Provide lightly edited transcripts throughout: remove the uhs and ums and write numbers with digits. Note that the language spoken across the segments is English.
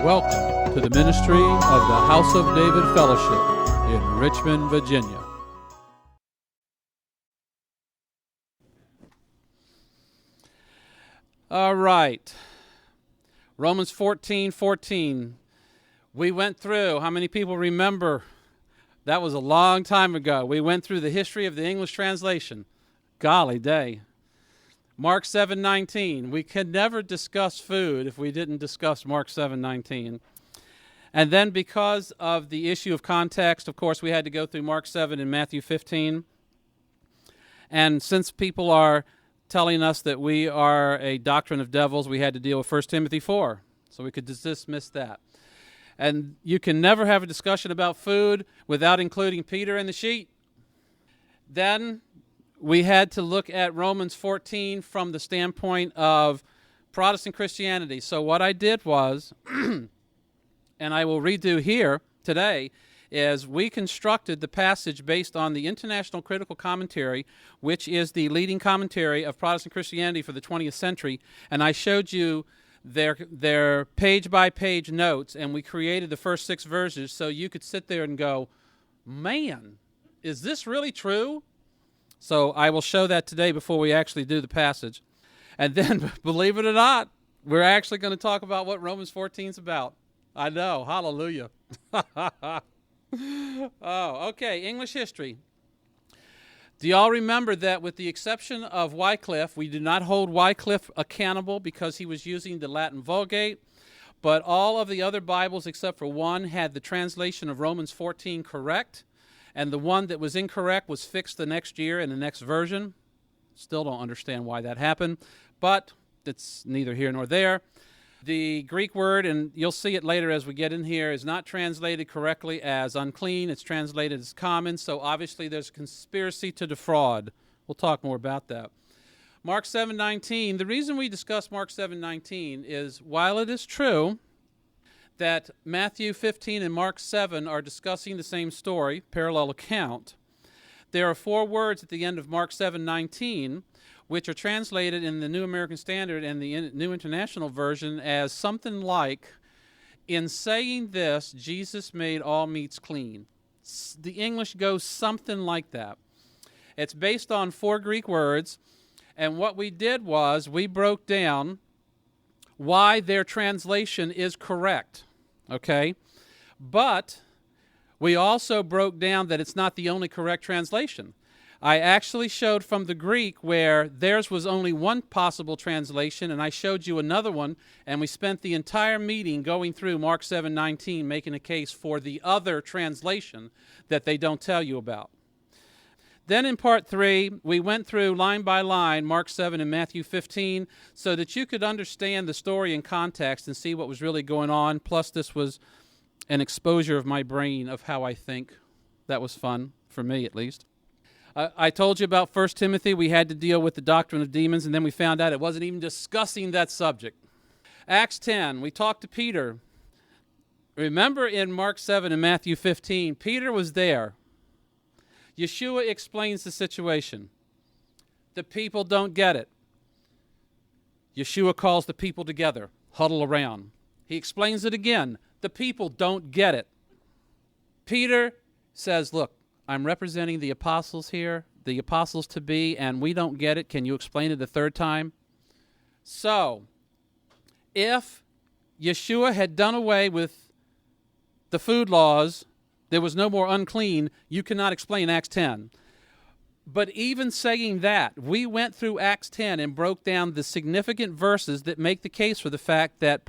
Welcome to the ministry of the House of David Fellowship in Richmond, Virginia. All right. Romans 14:14. We went through, how many people remember? That was a long time ago. We went through the history of the English translation. Golly day. Mark 7:19. We could never discuss food if we didn't discuss Mark 7:19. And then because of the issue of context, of course, we had to go through Mark 7 and Matthew 15. And since people are telling us that we are a doctrine of devils, we had to deal with 1 Timothy 4. So we could dismiss that. And you can never have a discussion about food without including Peter in the sheet. Then we had to look at Romans 14 from the standpoint of Protestant Christianity. So what I did was, and I will redo here today, is we constructed the passage based on the International Critical Commentary, which is the leading commentary of Protestant Christianity for the 20th century, and I showed you their page-by-page notes, and we created the first 6 verses so you could sit there and go, man, is this really true? So I will show that today before we actually do the passage. And then, believe it or not, we're actually going to talk about what Romans 14 is about. I know, hallelujah. Oh, okay, English history. Do y'all remember that with the exception of Wycliffe, we do not hold Wycliffe accountable because he was using the Latin Vulgate, but all of the other Bibles except for one had the translation of Romans 14 correct, and the one that was incorrect was fixed the next year in the next version. Still don't understand why that happened, but it's neither here nor there. The Greek word, and you'll see it later as we get in here, is not translated correctly as unclean. It's translated as common, so obviously there's a conspiracy to defraud. We'll talk more about that. Mark 7:19, the reason we discuss Mark 7:19 is while it is true that Matthew 15 and Mark 7 are discussing the same story, parallel account, there are 4 words at the end of Mark 7:19 which are translated in the New American Standard and the New International Version as something like, in saying this, Jesus made all meats clean. The English goes something like that. It's based on 4 Greek words, and what we did was we broke down why their translation is correct, okay? But we also broke down that it's not the only correct translation. I actually showed from the Greek where theirs was only one possible translation, and I showed you another one, and we spent the entire meeting going through Mark 7:19, making a case for the other translation that they don't tell you about. Then in part 3, we went through line by line Mark 7 and Matthew 15 so that you could understand the story in context and see what was really going on. Plus, this was an exposure of my brain of how I think. That was fun, for me at least. I told you about 1 Timothy. We had to deal with the doctrine of demons, and then we found out it wasn't even discussing that subject. Acts 10, we talked to Peter. Remember in Mark 7 and Matthew 15, Peter was there. Yeshua explains the situation. The people don't get it. Yeshua calls the people together, huddle around. He explains it again. The people don't get it. Peter says, look, I'm representing the apostles here, the apostles to be, and we don't get it. Can you explain it a third time? So, if Yeshua had done away with the food laws, there was no more unclean, you cannot explain Acts 10. But even saying that, we went through Acts 10 and broke down the significant verses that make the case for the fact that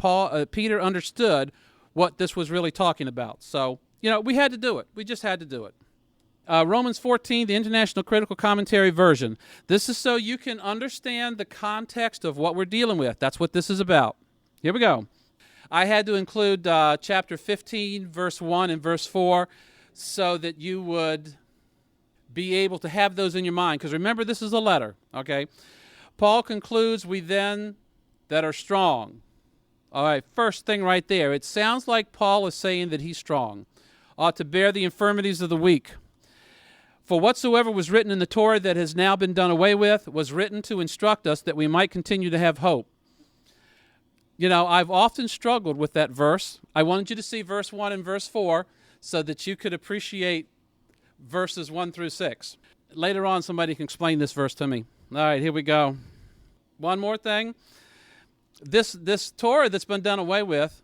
Peter understood what this was really talking about. So, we had to do it. We just had to do it. Romans 14, the International Critical Commentary version. This is so you can understand the context of what we're dealing with. That's what this is about. Here we go. I had to include chapter 15, verse 1 and verse 4 so that you would be able to have those in your mind. Because remember, this is a letter, okay? Paul concludes, we then that are strong. All right, first thing right there. It sounds like Paul is saying that he's strong. Ought to bear the infirmities of the weak. For whatsoever was written in the Torah that has now been done away with was written to instruct us that we might continue to have hope. You know, I've often struggled with that verse. I wanted you to see verse 1 and verse 4 so that you could appreciate verses 1 through 6. Later on, somebody can explain this verse to me. All right, here we go. One more thing. This Torah that's been done away with,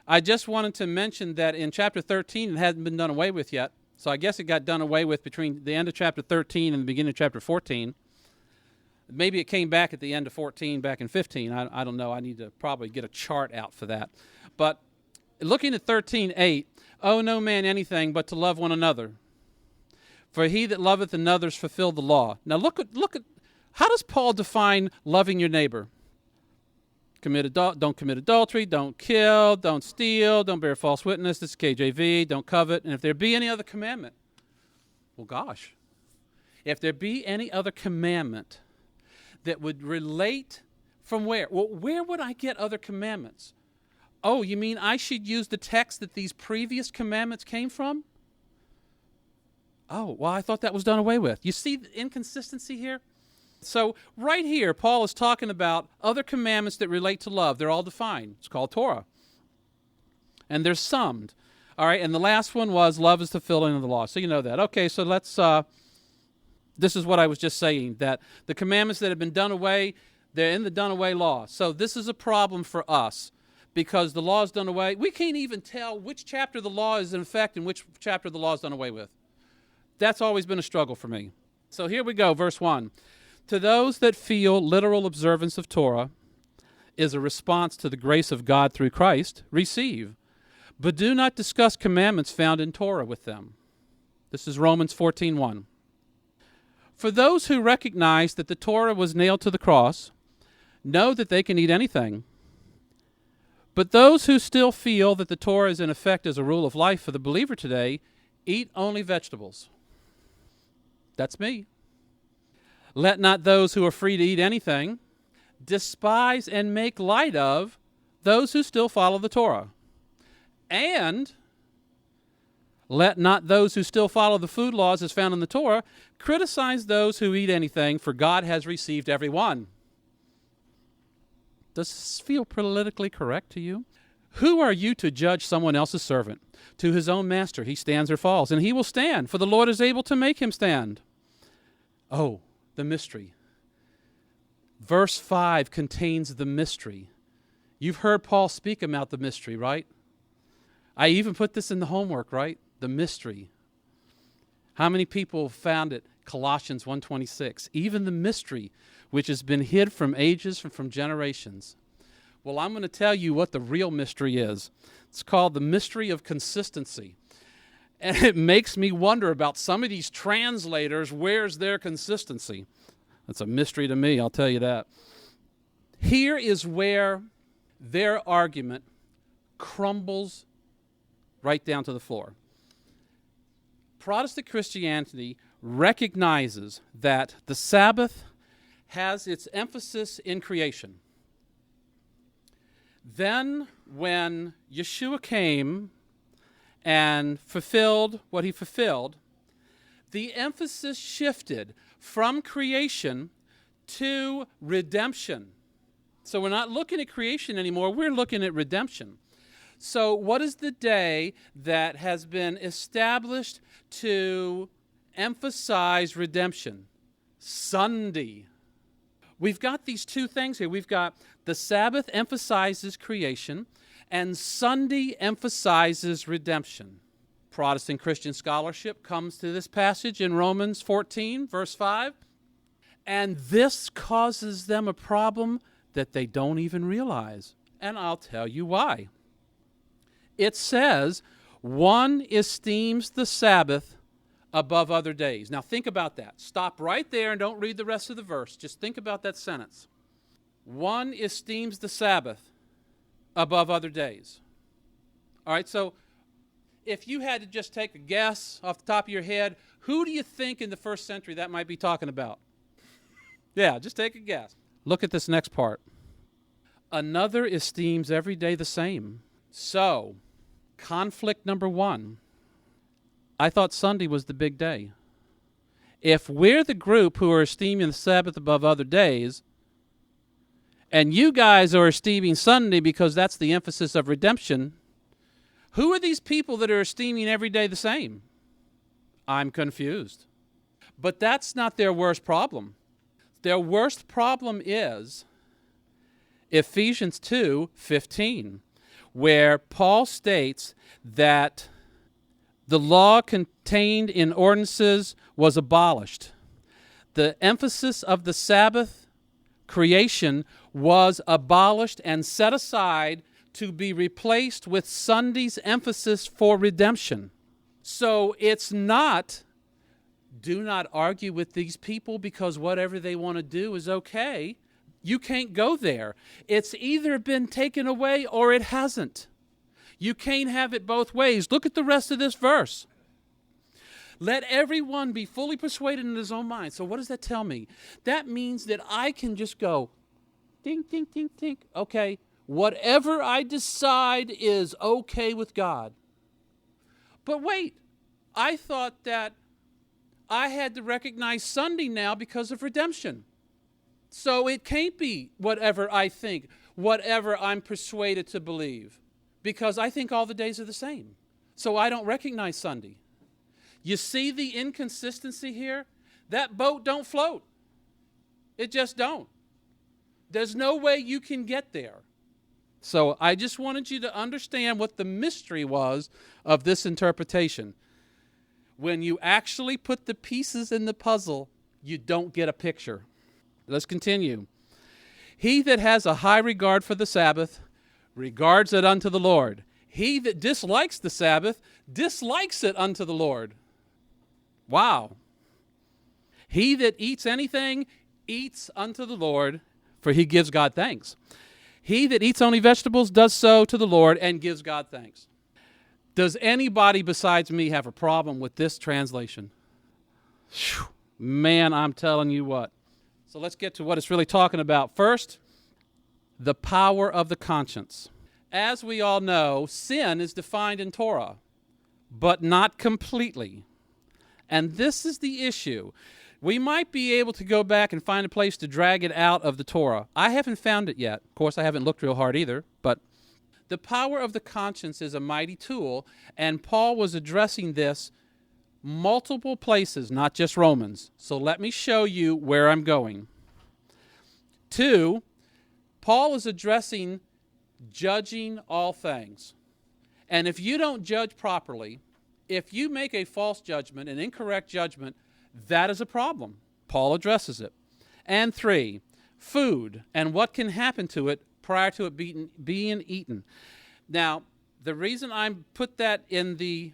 I just wanted to mention that in chapter 13 it hadn't been done away with yet. So I guess it got done away with between the end of chapter 13 and the beginning of chapter 14. Maybe it came back at the end of 14, back in 15. I don't know. I need to probably get a chart out for that. But looking at 13:8, owe no man anything but to love one another. For he that loveth another's fulfilled the law. Now look at how does Paul define loving your neighbor? Don't commit adultery, don't kill, don't steal, don't bear false witness. This is KJV, don't covet. And if there be any other commandment, well, gosh, if there be any other commandment that would relate from where? Well, where would I get other commandments? Oh, you mean I should use the text that these previous commandments came from? Oh, well, I thought that was done away with. You see the inconsistency here? So right here, Paul is talking about other commandments that relate to love. They're all defined. It's called Torah. And they're summed. All right, and the last one was love is the fulfilling of the law. So you know that. Okay, so let's, this is what I was just saying, that the commandments that have been done away, they're in the done away law. So this is a problem for us because the law is done away. We can't even tell which chapter the law is in effect and which chapter the law is done away with. That's always been a struggle for me. So here we go, verse 1. To those that feel literal observance of Torah is a response to the grace of God through Christ, receive. But do not discuss commandments found in Torah with them. This is Romans 14:1. For those who recognize that the Torah was nailed to the cross know that they can eat anything. But those who still feel that the Torah is in effect as a rule of life for the believer today eat only vegetables. That's me. Let not those who are free to eat anything despise and make light of those who still follow the Torah. And let not those who still follow the food laws as found in the Torah criticize those who eat anything, for God has received every one. Does this feel politically correct to you? Who are you to judge someone else's servant? To his own master he stands or falls, and he will stand, for the Lord is able to make him stand. Oh, the mystery. Verse 5 contains the mystery. You've heard Paul speak about the mystery, right? I even put this in the homework, right? The mystery. How many people found it? Colossians 1:26. Even the mystery which has been hid from ages and from generations. Well, I'm going to tell you what the real mystery is. It's called the mystery of consistency. And it makes me wonder about some of these translators, where's their consistency? That's a mystery to me, I'll tell you that. Here is where their argument crumbles right down to the floor. Protestant Christianity recognizes that the Sabbath has its emphasis in creation. Then, when Yeshua came and fulfilled what he fulfilled, the emphasis shifted from creation to redemption. So we're not looking at creation anymore, we're looking at redemption. So what is the day that has been established to emphasize redemption? Sunday. We've got these two things here. We've got the Sabbath emphasizes creation, and Sunday emphasizes redemption. Protestant Christian scholarship comes to this passage in Romans 14, verse 5, and this causes them a problem that they don't even realize. And I'll tell you why. It says, one esteems the Sabbath above other days. Now think about that. Stop right there and don't read the rest of the verse. Just think about that sentence. One esteems the Sabbath above other days. All right, so if you had to just take a guess off the top of your head, who do you think in the first century that might be talking about? Yeah, just take a guess. Look at this next part. Another esteems every day the same. So, conflict number one. I thought Sunday was the big day. If we're the group who are esteeming the Sabbath above other days, And you guys are esteeming Sunday because that's the emphasis of redemption. Who are these people that are esteeming every day the same? I'm confused. But that's not their worst problem. Their worst problem is Ephesians 2:15, where Paul states that the law contained in ordinances was abolished. The emphasis of the Sabbath creation was abolished and set aside to be replaced with Sunday's emphasis for redemption. So it's not, do not argue with these people because whatever they want to do is okay. You can't go there. It's either been taken away or it hasn't. You can't have it both ways. Look at the rest of this verse. Let everyone be fully persuaded in his own mind. So what does that tell me? That means that I can just go, ding, ding, ding, ding. Okay, whatever I decide is okay with God. But wait, I thought that I had to recognize Sunday now because of redemption. So it can't be whatever I think, whatever I'm persuaded to believe, because I think all the days are the same. So I don't recognize Sunday. You see the inconsistency here? That boat don't float. It just don't. There's no way you can get there. So I just wanted you to understand what the mystery was of this interpretation. When you actually put the pieces in the puzzle, you don't get a picture. Let's continue. He that has a high regard for the Sabbath regards it unto the Lord. He that dislikes the Sabbath dislikes it unto the Lord. Wow. He that eats anything eats unto the Lord, for he gives God thanks. He that eats only vegetables does so to the Lord and gives God thanks. Does anybody besides me have a problem with this translation? Whew. Man, I'm telling you what. So let's get to what it's really talking about. First, the power of the conscience. As we all know, sin is defined in Torah, but not completely. And this is the issue. We might be able to go back and find a place to drag it out of the Torah. I haven't found it yet. Of course, I haven't looked real hard either. But the power of the conscience is a mighty tool, and Paul was addressing this multiple places, not just Romans. So let me show you where I'm going. 2, Paul is addressing judging all things. And if you don't judge properly, if you make a false judgment, an incorrect judgment, that is a problem. Paul addresses it. And 3, food and what can happen to it prior to it being eaten. Now, the reason I put that in the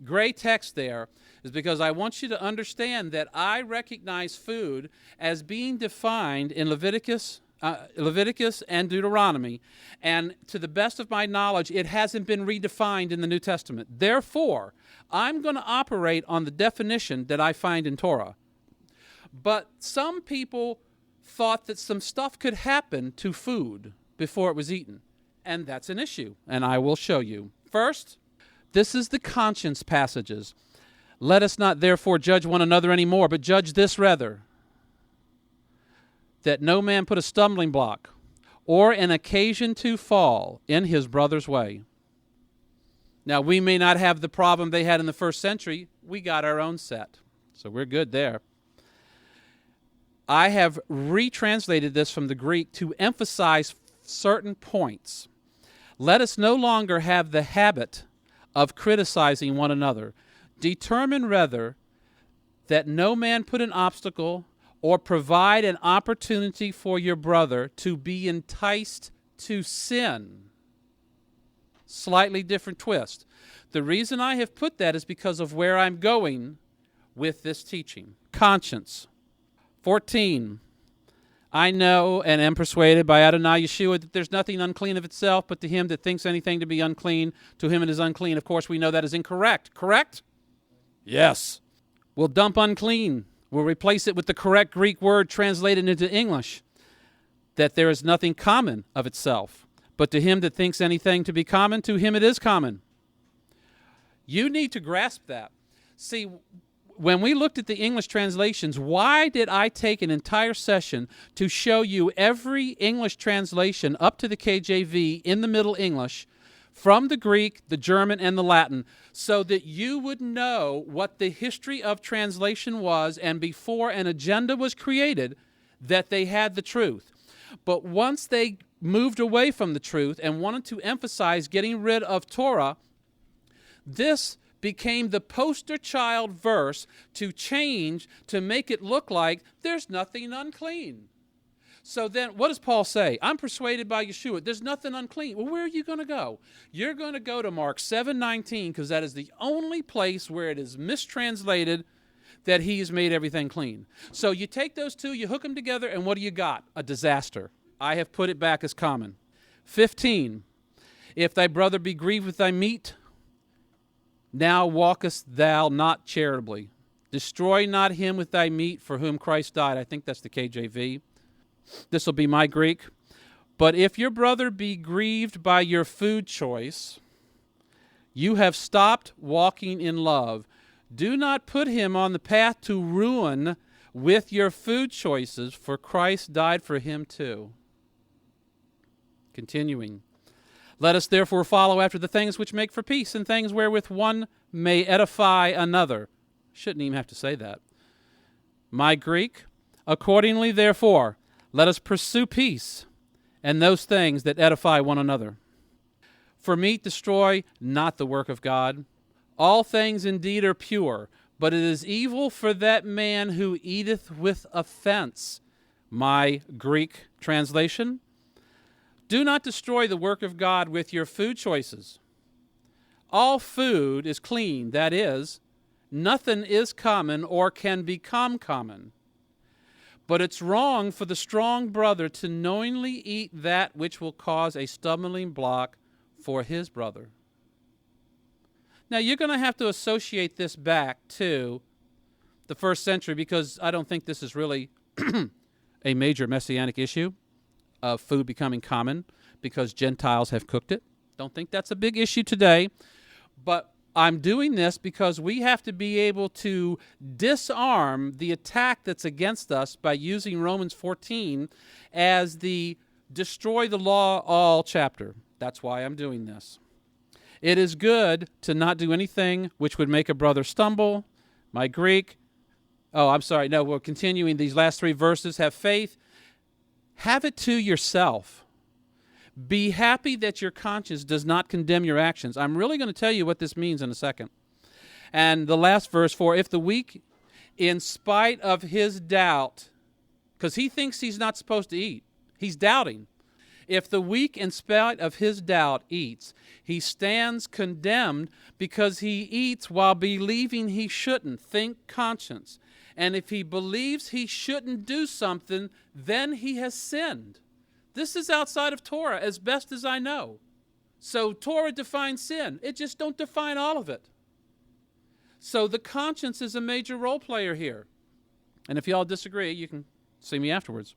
gray text there is because I want you to understand that I recognize food as being defined in Leviticus and Deuteronomy, and to the best of my knowledge, it hasn't been redefined in the New Testament. Therefore, I'm going to operate on the definition that I find in Torah. But some people thought that some stuff could happen to food before it was eaten, and that's an issue, and I will show you. First, this is the conscience passages. Let us not therefore judge one another anymore, but judge this rather, that no man put a stumbling block or an occasion to fall in his brother's way. Now, we may not have the problem they had in the first century. We got our own set, so we're good there. I have retranslated this from the Greek to emphasize certain points. Let us no longer have the habit of criticizing one another. Determine rather that no man put an obstacle or provide an opportunity for your brother to be enticed to sin. Slightly different twist. The reason I have put that is because of where I'm going with this teaching. Conscience. 14. I know and am persuaded by Adonai Yeshua that there's nothing unclean of itself, but to him that thinks anything to be unclean, to him it is unclean. Of course, we know that is incorrect. Correct? Yes. We'll dump unclean. We'll replace it with the correct Greek word translated into English, that there is nothing common of itself. But to him that thinks anything to be common, to him it is common. You need to grasp that. See, when we looked at the English translations, why did I take an entire session to show you every English translation up to the KJV in the Middle English from the Greek, the German, and the Latin, so that you would know what the history of translation was, and before an agenda was created, that they had the truth. But once they moved away from the truth and wanted to emphasize getting rid of Torah, this became the poster child verse to change, to make it look like there's nothing unclean. So then, what does Paul say? I'm persuaded by Yeshua. There's nothing unclean. Well, where are you going to go? You're going to go to Mark 7:19, because that is the only place where it is mistranslated that he's made everything clean. So you take those two, you hook them together, and what do you got? A disaster. I have put it back as common. 15, if thy brother be grieved with thy meat, now walkest thou not charitably. Destroy not him with thy meat for whom Christ died. I think that's the KJV. This will be my Greek. But if your brother be grieved by your food choice, you have stopped walking in love. Do not put him on the path to ruin with your food choices, for Christ died for him too. Continuing. Let us therefore follow after the things which make for peace, and things wherewith one may edify another. Shouldn't even have to say that. My Greek. Accordingly, therefore, let us pursue peace, and those things that edify one another. For meat destroy not the work of God. All things indeed are pure, but it is evil for that man who eateth with offense. My Greek translation. Do not destroy the work of God with your food choices. All food is clean, that is, nothing is common or can become common. But it's wrong for the strong brother to knowingly eat that which will cause a stumbling block for his brother. Now, you're going to have to associate this back to the first century, because I don't think this is really a major messianic issue of food becoming common because Gentiles have cooked it. Don't think that's a big issue today. But I'm doing this because we have to be able to disarm the attack that's against us by using Romans 14 as the destroy the law all chapter. That's why I'm doing this. It is good to not do anything which would make a brother stumble. My Greek. We're continuing these last three verses. Have faith. Have it to yourself. Be happy that your conscience does not condemn your actions. I'm really going to tell you what this means in a second. And the last verse, for if the weak, in spite of his doubt, because he thinks he's not supposed to eat, he's doubting. If the weak, in spite of his doubt, eats, he stands condemned because he eats while believing he shouldn't. Think conscience. And if he believes he shouldn't do something, then he has sinned. This is outside of Torah, as best as I know. So Torah defines sin. It just don't define all of it. So the conscience is a major role player here. And if y'all disagree, you can see me afterwards.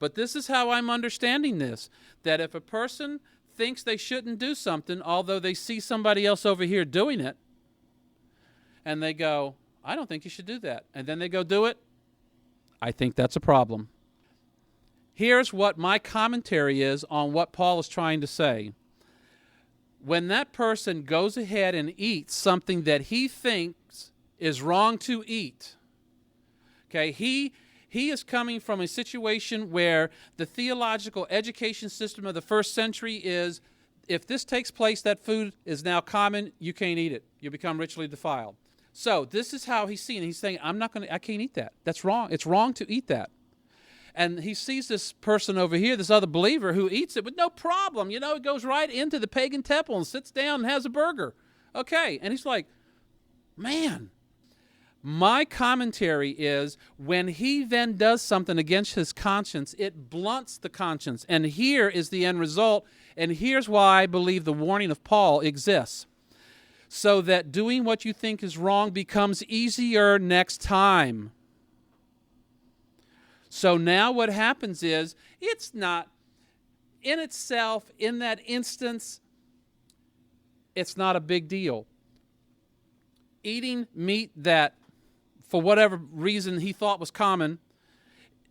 But this is how I'm understanding this, that if a person thinks they shouldn't do something, although they see somebody else over here doing it, and they go, I don't think you should do that, and then they go do it, I think that's a problem. Here's what my commentary is on what Paul is trying to say. When that person goes ahead and eats something that he thinks is wrong to eat, okay, he is coming from a situation where the theological education system of the first century is, if this takes place, that food is now common, you can't eat it. You become ritually defiled. So this is how he's seeing it. He's saying, I can't eat that. That's wrong. It's wrong to eat that. And he sees this person over here, this other believer, who eats it with no problem. You know, it goes right into the pagan temple and sits down and has a burger. Okay. And he's like, man. My commentary is, when he then does something against his conscience, it blunts the conscience. And here is the end result. And here's why I believe the warning of Paul exists. So that doing what you think is wrong becomes easier next time. So now what happens is, it's not, in itself, in that instance, it's not a big deal. Eating meat that for whatever reason he thought was common,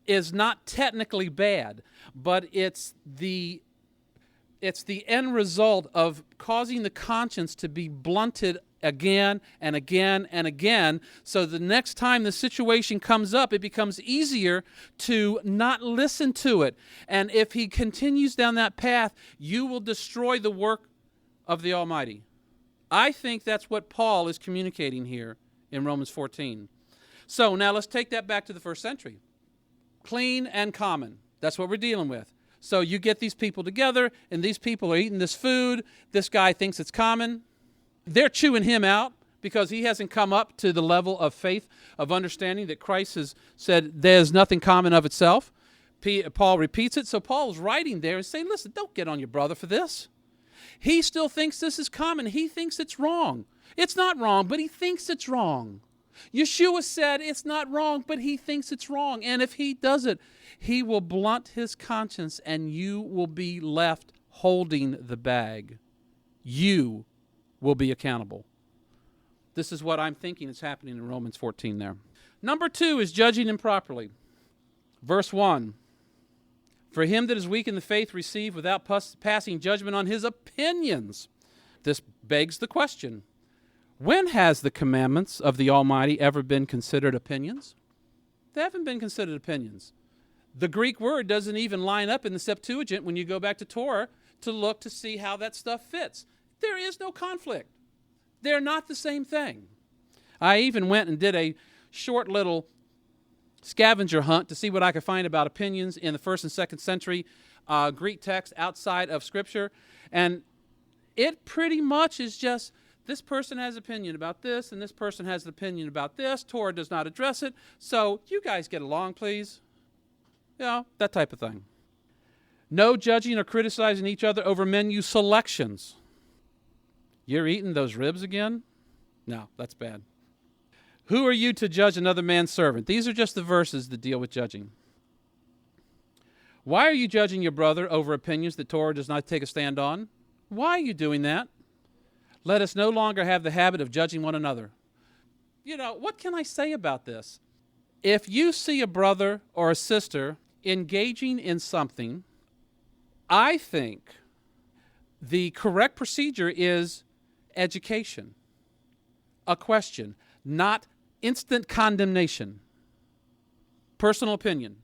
is not technically bad, but it's the end result of causing the conscience to be blunted again and again and again, so the next time the situation comes up, it becomes easier to not listen to it. And if he continues down that path, you will destroy the work of the Almighty. I think that's what Paul is communicating here in Romans 14. So now let's take that back to the first century. Clean and common. That's what we're dealing with. So you get these people together, and these people are eating this food. This guy thinks it's common. They're chewing him out because he hasn't come up to the level of faith, of understanding that Christ has said there's nothing common of itself. Paul repeats it. So Paul's writing there and saying, listen, don't get on your brother for this. He still thinks this is common. He thinks it's wrong. It's not wrong, but he thinks it's wrong. Yeshua said it's not wrong, but he thinks it's wrong. And if he does it, he will blunt his conscience, and you will be left holding the bag. You will be accountable. This is what I'm thinking is happening in Romans 14 there. Number 2 is judging improperly. Verse 1. For him that is weak in the faith receive without passing judgment on his opinions. This begs the question. When has the commandments of the Almighty ever been considered opinions? They haven't been considered opinions. The Greek word doesn't even line up in the Septuagint when you go back to Torah to look to see how that stuff fits. There is no conflict. They're not the same thing. I even went and did a short little scavenger hunt to see what I could find about opinions in the 1st and 2nd century Greek text outside of Scripture. And it pretty much is just, this person has opinion about this, and this person has an opinion about this. Torah does not address it. So you guys get along, please. You know, that type of thing. No judging or criticizing each other over menu selections. You're eating those ribs again? No, that's bad. Who are you to judge another man's servant? These are just the verses that deal with judging. Why are you judging your brother over opinions that Torah does not take a stand on? Why are you doing that? Let us no longer have the habit of judging one another. You know, what can I say about this? If you see a brother or a sister engaging in something, I think the correct procedure is education, a question, not instant condemnation. Personal opinion.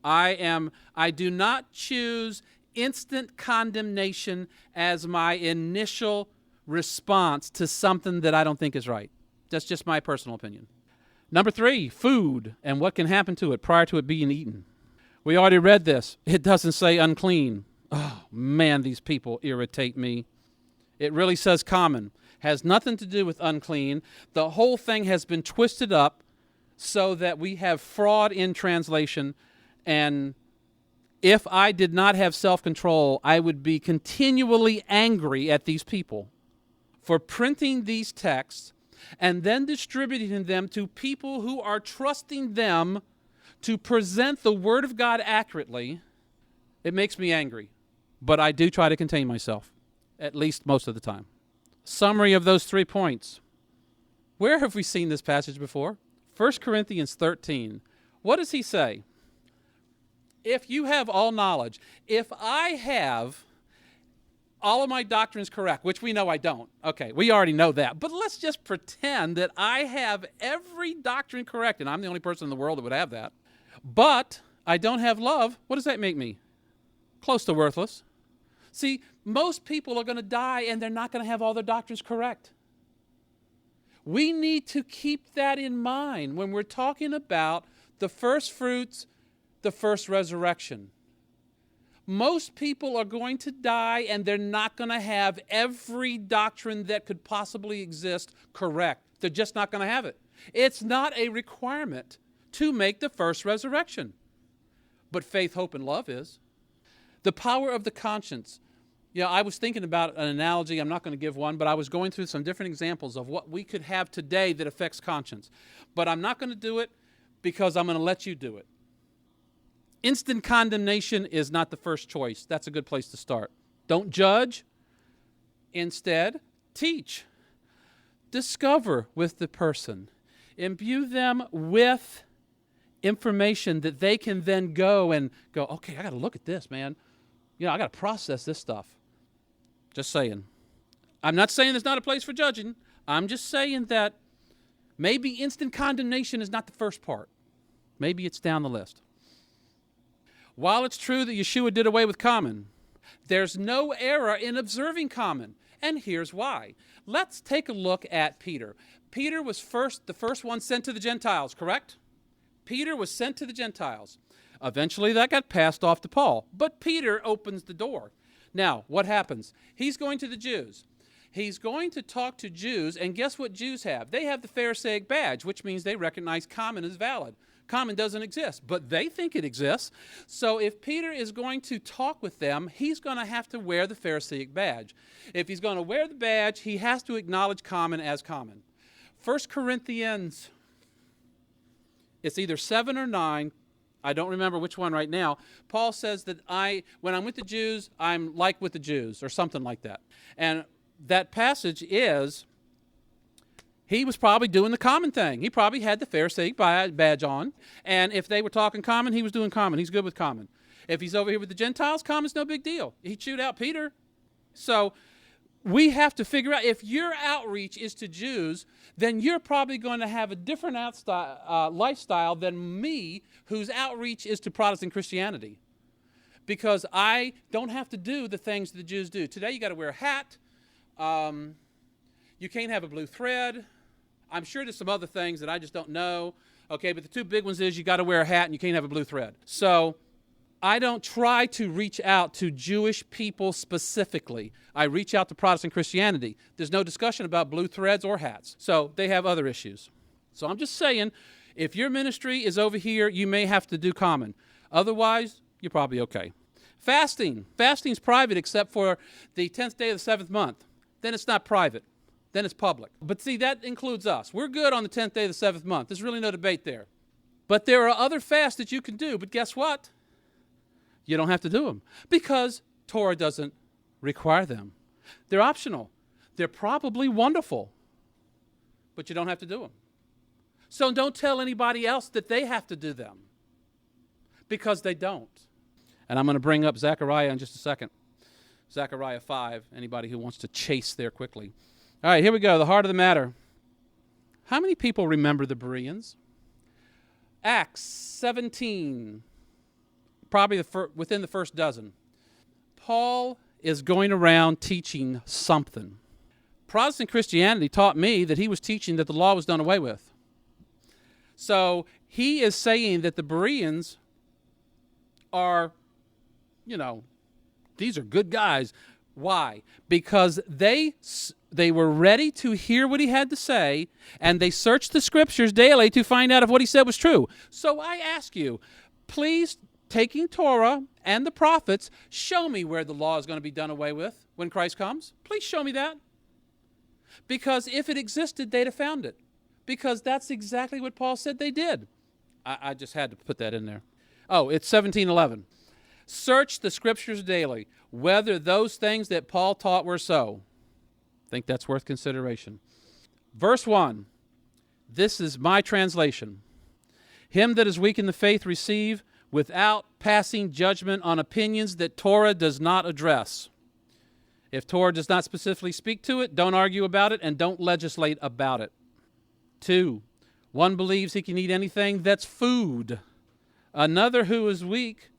I do not choose instant condemnation as my initial response to something that I don't think is right. That's just my personal opinion. Number 3, food and what can happen to it prior to it being eaten. We already read this. It doesn't say unclean. Oh, man, these people irritate me. It really says common. Has nothing to do with unclean. The whole thing has been twisted up so that we have fraud in translation. And if I did not have self-control, I would be continually angry at these people for printing these texts and then distributing them to people who are trusting them to present the Word of God accurately. It makes me angry, but I do try to contain myself, at least most of the time. Summary of those 3 points. Where have we seen this passage before? 1 Corinthians 13. What does he say? If you have all knowledge, if I have all of my doctrines correct, which we know I don't. Okay, we already know that. But let's just pretend that I have every doctrine correct, and I'm the only person in the world that would have that. But I don't have love. What does that make me? Close to worthless. See, most people are going to die, and they're not going to have all their doctrines correct. We need to keep that in mind when we're talking about the first fruits, the first resurrection. Most people are going to die, and they're not going to have every doctrine that could possibly exist correct. They're just not going to have it. It's not a requirement to make the first resurrection. But faith, hope, and love is. The power of the conscience. You know, I was thinking about an analogy. I'm not going to give one, but I was going through some different examples of what we could have today that affects conscience. But I'm not going to do it because I'm going to let you do it. Instant condemnation is not the first choice. That's a good place to start. Don't judge. Instead, teach. Discover with the person. Imbue them with information that they can then go, okay, I got to look at this, man. I got to process this stuff. Just saying. I'm not saying there's not a place for judging. I'm just saying that maybe instant condemnation is not the first part. Maybe it's down the list. While it's true that Yeshua did away with common, there's no error in observing common. And here's why. Let's take a look at Peter. Peter was the first one sent to the Gentiles, correct? Peter was sent to the Gentiles. Eventually that got passed off to Paul. But Peter opens the door. Now, what happens? He's going to the Jews. He's going to talk to Jews, and guess what Jews have? They have the Pharisaic badge, which means they recognize common as valid. Common doesn't exist, but they think it exists. So if Peter is going to talk with them, he's going to have to wear the Pharisaic badge. If he's going to wear the badge, he has to acknowledge common as common. 1 Corinthians, it's either 7 or 9. I don't remember which one right now. Paul says that when I'm with the Jews, I'm like with the Jews, or something like that. And that passage is, he was probably doing the common thing. He probably had the Pharisaic badge on. And if they were talking common, he was doing common. He's good with common. If he's over here with the Gentiles, common's no big deal. He'd shoot out Peter. So we have to figure out, if your outreach is to Jews, then you're probably going to have a different lifestyle than me, whose outreach is to Protestant Christianity. Because I don't have to do the things the Jews do. Today you got to wear a hat. You can't have a blue thread. I'm sure there's some other things that I just don't know. Okay, but the two big ones is you got to wear a hat and you can't have a blue thread. So I don't try to reach out to Jewish people specifically. I reach out to Protestant Christianity. There's no discussion about blue threads or hats. So they have other issues. So I'm just saying, if your ministry is over here, you may have to do common. Otherwise, you're probably okay. Fasting. Fasting's private except for the 10th day of the 7th month. Then it's not private. Then it's public. But see, that includes us. We're good on the 10th day of the 7th month. There's really no debate there. But there are other fasts that you can do. But guess what? You don't have to do them because Torah doesn't require them. They're optional. They're probably wonderful, but you don't have to do them. So don't tell anybody else that they have to do them because they don't. And I'm going to bring up Zechariah in just a second. Zechariah 5, anybody who wants to chase there quickly. All right, here we go, the heart of the matter. How many people remember the Bereans? Acts 17, probably within the first dozen. Paul is going around teaching something. Protestant Christianity taught me that he was teaching that the law was done away with. So he is saying that the Bereans are, these are good guys. Why? Because they were ready to hear what he had to say, and they searched the scriptures daily to find out if what he said was true. So I ask you, please, taking Torah and the prophets, show me where the law is going to be done away with when Christ comes. Please show me that. Because if it existed, they'd have found it. Because that's exactly what Paul said they did. I just had to put that in there. Oh, it's 17:11. Search the scriptures daily, whether those things that Paul taught were so. I think that's worth consideration. Verse 1, this is my translation. Him that is weak in the faith receive without passing judgment on opinions that Torah does not address. If Torah does not specifically speak to it, don't argue about it and don't legislate about it. 2, one believes he can eat anything that's food. Another who is weak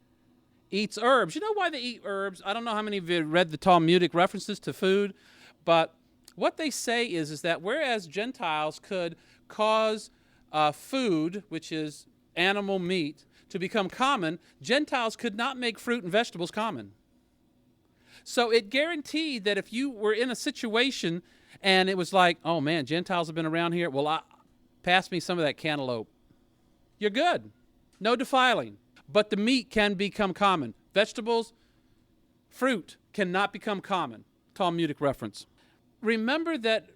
eats herbs. You know why they eat herbs? I don't know how many of you read the Talmudic references to food, but what they say is that whereas Gentiles could cause food, which is animal meat, to become common, Gentiles could not make fruit and vegetables common. So it guaranteed that if you were in a situation and it was like, oh man, Gentiles have been around here, well, pass me some of that cantaloupe. You're good. No defiling. But the meat can become common. Vegetables, fruit cannot become common. Talmudic reference. Remember that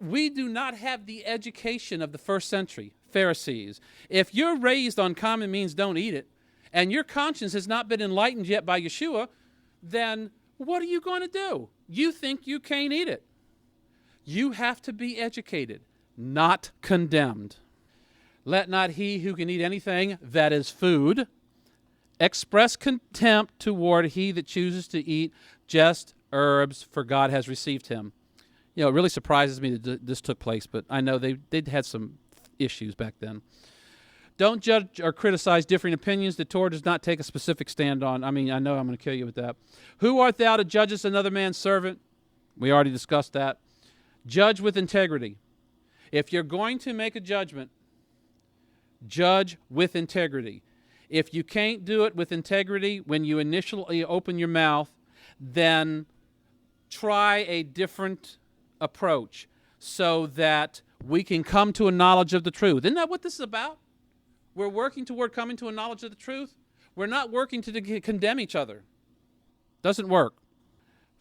we do not have the education of the first century, Pharisees. If you're raised on common means don't eat it, and your conscience has not been enlightened yet by Yeshua, then what are you going to do? You think you can't eat it. You have to be educated, not condemned. Let not he who can eat anything that is food express contempt toward he that chooses to eat just herbs, for God has received him. You know, it really surprises me that this took place, but I know they'd had some issues back then. Don't judge or criticize differing opinions. The Torah does not take a specific stand on. I mean, I know I'm going to kill you with that. Who art thou to judge another man's servant? We already discussed that. Judge with integrity. If you're going to make a judgment, judge with integrity. If you can't do it with integrity when you initially open your mouth, then try a different approach so that we can come to a knowledge of the truth. Isn't that what this is about? We're working toward coming to a knowledge of the truth. We're not working to condemn each other. Doesn't work.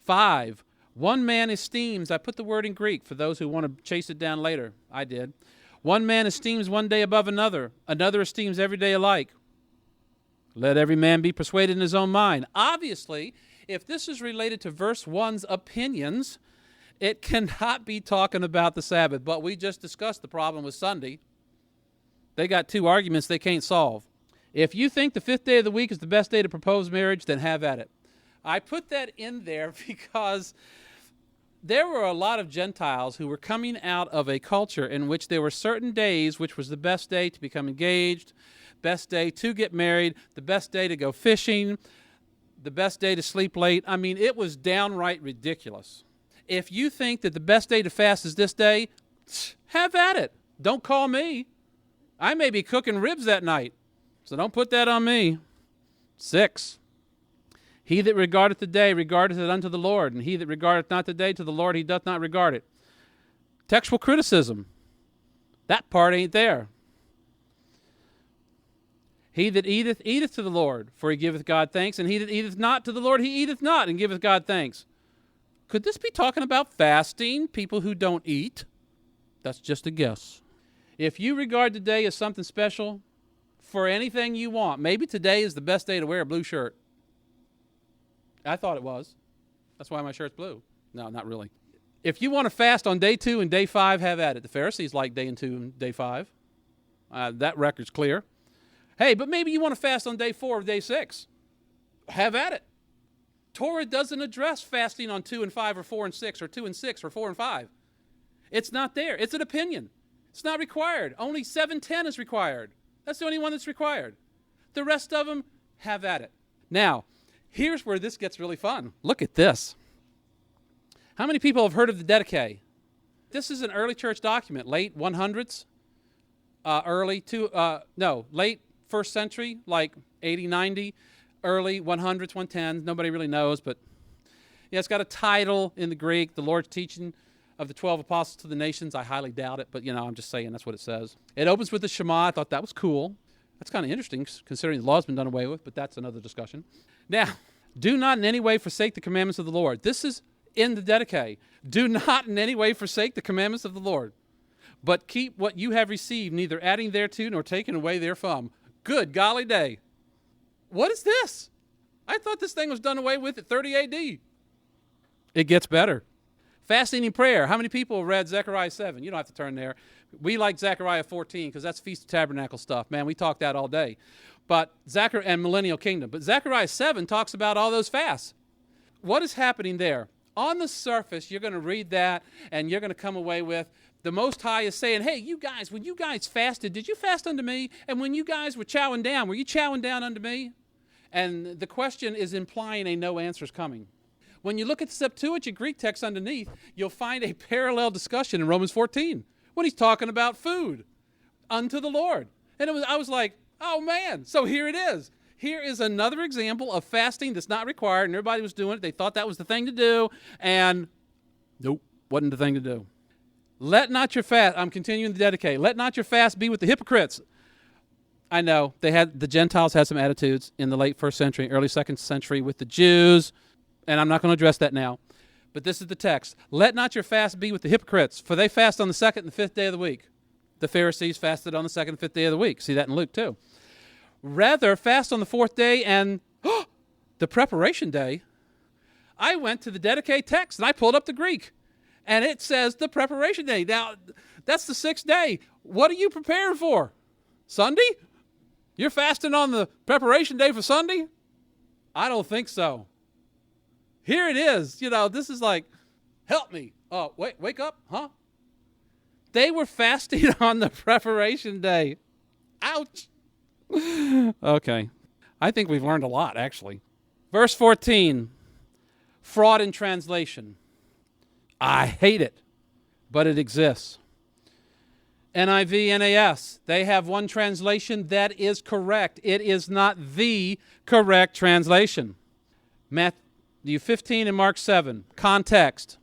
5, one man esteems, I put the word in Greek for those who want to chase it down later. I did. One man esteems one day above another. Another esteems every day alike. Let every man be persuaded in his own mind. Obviously, if this is related to verse 1's opinions, it cannot be talking about the Sabbath. But we just discussed the problem with Sunday. They got 2 arguments they can't solve. If you think the 5th day of the week is the best day to propose marriage, then have at it. I put that in there because there were a lot of Gentiles who were coming out of a culture in which there were certain days which was the best day to become engaged, best day to get married, the best day to go fishing, the best day to sleep late. I mean, it was downright ridiculous. If you think that the best day to fast is this day, have at it. Don't call me. I may be cooking ribs that night, so don't put that on me. 6, he that regardeth the day regardeth it unto the Lord, and he that regardeth not the day to the Lord he doth not regard it. Textual criticism. That part ain't there. He that eateth, eateth to the Lord, for he giveth God thanks, and he that eateth not to the Lord, he eateth not, and giveth God thanks. Could this be talking about fasting, people who don't eat? That's just a guess. If you regard today as something special for anything you want, maybe today is the best day to wear a blue shirt. I thought it was. That's why my shirt's blue. No, not really. If you want to fast on day 2 and day 5, have at it. The Pharisees like day 2 and day 5. That record's clear. Hey, but maybe you want to fast on day 4 or day 6. Have at it. Torah doesn't address fasting on 2 and 5 or 4 and 6 or 2 and 6 or 4 and 5. It's not there. It's an opinion. It's not required. Only 7:10 is required. That's the only one that's required. The rest of them, have at it. Now, here's where this gets really fun. Look at this. How many people have heard of the Didache? This is an early church document, late 100s, late 1st century, like 80, 90, early 100s, 110s. Nobody really knows, but yeah, it's got a title in the Greek, the Lord's teaching of the 12 apostles to the nations. I highly doubt it, but I'm just saying that's what it says. It opens with the Shema. I thought that was cool. That's kind of interesting considering the law's been done away with, but that's another discussion. Now, do not in any way forsake the commandments of the Lord. This is in the Didache. Do not in any way forsake the commandments of the Lord, but keep what you have received, neither adding thereto nor taking away therefrom. Good golly day. What is this? I thought this thing was done away with at 30 AD. It gets better. Fasting and prayer. How many people read Zechariah 7? You don't have to turn there. We like Zechariah 14 because that's Feast of Tabernacle stuff. Man, we talked that all day. But Zechariah and Millennial Kingdom. But Zechariah 7 talks about all those fasts. What is happening there? On the surface, you're going to read that and you're going to come away with the Most High is saying, hey, you guys, when you guys fasted, did you fast unto me? And when you guys were chowing down, were you chowing down unto me? And the question is implying a no answer is coming. When you look at the Septuagint Greek text underneath, you'll find a parallel discussion in Romans 14 when he's talking about food unto the Lord. And I was like, oh man, so here it is. Here is another example of fasting that's not required, and everybody was doing it. They thought that was the thing to do, and nope, wasn't the thing to do. Let not your fast, I'm continuing the Didache, let not your fast be with the hypocrites. I know, the Gentiles had some attitudes in the late 1st century, early 2nd century with the Jews, and I'm not going to address that now. But this is the text. Let not your fast be with the hypocrites, for they fast on the 2nd and 5th day of the week. The Pharisees fasted on the 2nd and 5th day of the week. See that in Luke too. Rather, fast on the 4th day and the preparation day. I went to the Didache text and I pulled up the Greek. And it says the preparation day. Now, that's the 6th day. What are you preparing for? Sunday? You're fasting on the preparation day for Sunday? I don't think so. Here it is. This is like, help me. Oh, wake up, huh? They were fasting on the preparation day. Ouch. Okay. I think we've learned a lot, actually. Verse 14, fraud in translation. I hate it, but it exists. NIV, NAS, they have one translation that is correct. It is not the correct translation. Matthew 15 and Mark 7, context.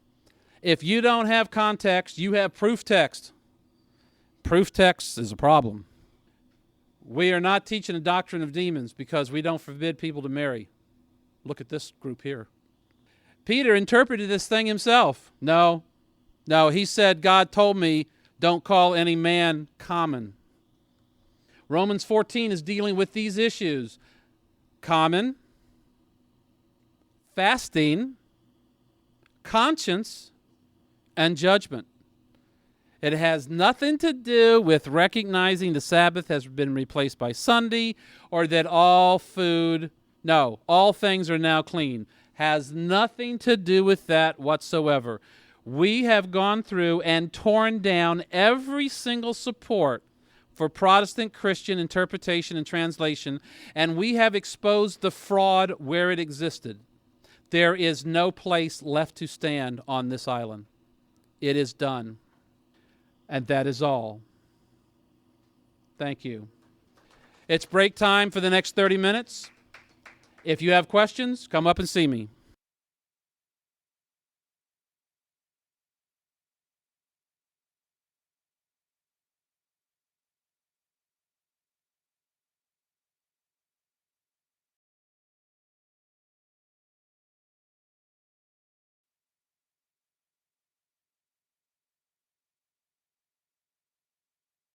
If you don't have context, you have proof text. Proof text is a problem. We are not teaching a doctrine of demons because we don't forbid people to marry. Look at this group here. Peter interpreted this thing himself. No, he said, God told me, don't call any man common. Romans 14 is dealing with these issues. Common, fasting, conscience, and judgment. It has nothing to do with recognizing the Sabbath has been replaced by Sunday or that all things are now clean. Has nothing to do with that whatsoever. We have gone through and torn down every single support for Protestant Christian interpretation and translation, and we have exposed the fraud where it existed. There is no place left to stand on this island. It is done. And that is all. Thank you. It's break time for the next 30 minutes. If you have questions, come up and see me.